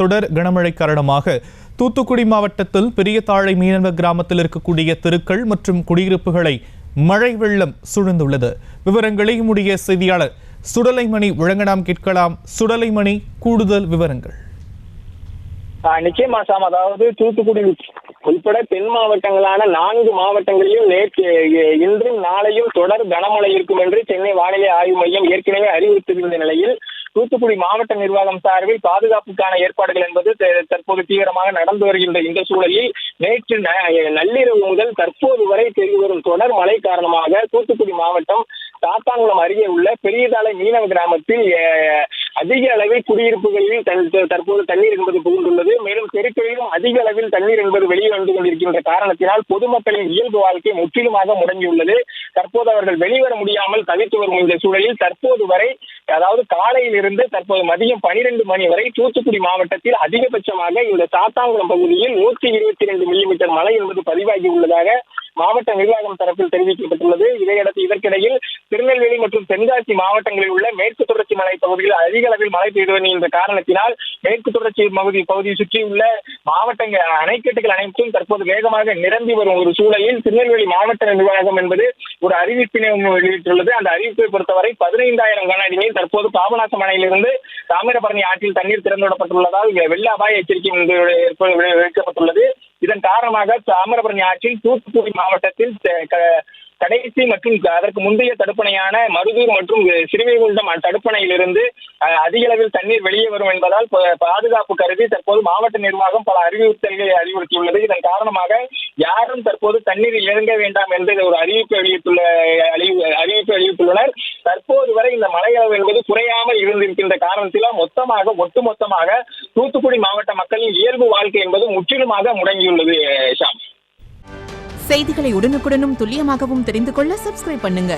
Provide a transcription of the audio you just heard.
தொடர் கனமழை காரணமாக தூத்துக்குடி மாவட்டத்தில் பெரியதாழை மீனவ கிராமத்தில் இருக்கக்கூடிய தெருக்கள் மற்றும் குடியிருப்புகளை மழை வெள்ளம் சூழ்ந்துள்ளது. விவரங்களை நம்முடைய செய்தியாளர் சுடலைமணி வழங்கலாம் கேட்கலாம். சுடலைமணி, கூடுதல் விவரங்கள். நிச்சயமா சாம், அதாவது தூத்துக்குடி உள்பட தென் மாவட்டங்களான 4 மாவட்டங்களிலும் இன்றும் நாளையும் தொடர் கனமழை இருக்கும் என்று சென்னை வானிலை ஆய்வு மையம் ஏற்கனவே அறிவித்திருந்த நிலையில் தூத்துக்குடி மாவட்ட நிர்வாகம் சார்பில் பாதுகாப்புக்கான ஏற்பாடுகள் என்பது தற்போது தீவிரமாக நடந்து வருகின்ற இந்த சூழலில் நேற்று நள்ளிரவு முதல் தற்போது வரை பெய்து வரும் தொடர் மழை காரணமாக தூத்துக்குடி மாவட்டம் சாத்தான்குளம் அருகே உள்ள பெரியதாழை மீனவ கிராமத்தில் அதிக அளவில் குடியிருப்புகளில் தற்போது தண்ணீர் என்பது புகுந்துள்ளது. மேலும் தெருக்களிலும் அதிக அளவில் தண்ணீர் என்பது வெளியே வந்து கொண்டிருக்கின்ற காரணத்தினால் பொதுமக்களின் இயல்பு வாழ்க்கை முற்றிலுமாக முடங்கியுள்ளது. தற்போது அவர்கள் வெளிவர முடியாமல் தவித்து வரும் இந்த சூழலில் தற்போது வரை, அதாவது காலையில் இருந்து தற்போது மதியம் 12 மணி வரை தூத்துக்குடி மாவட்டத்தில் அதிகபட்சமாக இந்த சாத்தான்குளம் பகுதியில் 122 மில்லிமீட்டர் மழை என்பது பதிவாகி உள்ளதாக மாவட்ட நிர்வாகம் தரப்பில் தெரிவிக்கப்பட்டுள்ளது. இதற்கிடையில் திருநெல்வேலி மற்றும் தென்காசி மாவட்டங்களில் உள்ள மேற்கு தொடர்ச்சி மலை பகுதியில் அதிக அளவில் மழை பெய்து வருகின்ற காரணத்தினால் மேற்கு தொடர்ச்சி பகுதியை சுற்றியுள்ள மாவட்டங்கள் அணைக்கட்டுகள் அனைத்தும் தற்போது வேகமாக நிரம்பி வரும் ஒரு சூழலில் திருநெல்வேலி மாவட்ட நிர்வாகம் என்பது ஒரு அறிவிப்பினை வெளியிட்டுள்ளது. அந்த அறிவிப்பை பொறுத்தவரை 15,000 கன அடி நீர் தற்போது பாபநாசம் அணையிலிருந்து தாமிரபரணி ஆற்றில் தண்ணீர் திறந்துவிடப்பட்டுள்ளதால் வெள்ள அபாய எச்சரிக்கை வைக்கப்பட்டுள்ளது. இதன் காரணமாக தாமிரபரணி ஆற்றில் தூத்துக்குடி மாவட்டத்தில் கடைசி மற்றும் அதற்கு முந்தைய தடுப்பணையான மருதூர் மற்றும் சிறுவைகுண்டம் தடுப்பணையிலிருந்து அதிக அளவில் தண்ணீர் வெளியே வரும் என்பதால் பாதுகாப்பு கருதி தற்போது மாவட்ட நிர்வாகம் பல அறிவுறுத்தல்களை அறிவுறுத்தியுள்ளது. இதன் காரணமாக யாரும் தற்போது தண்ணீரில் இறங்க வேண்டாம் என்று ஒரு அறிவிப்பை வெளியிட்டுள்ளனர். தற்போது வரை இந்த மழை அளவு என்பது குறையாமல் இருந்திருக்கின்ற காரணத்தினால் ஒட்டுமொத்தமாக தூத்துக்குடி மாவட்ட மக்களின் இயல்பு வாழ்க்கை என்பது முற்றிலுமாக முடங்கியுள்ளது. செய்திகளை உடனுக்குடனும் துல்லியமாகவும் தெரிந்து கொள்ள சப்ஸ்கிரைப் பண்ணுங்க.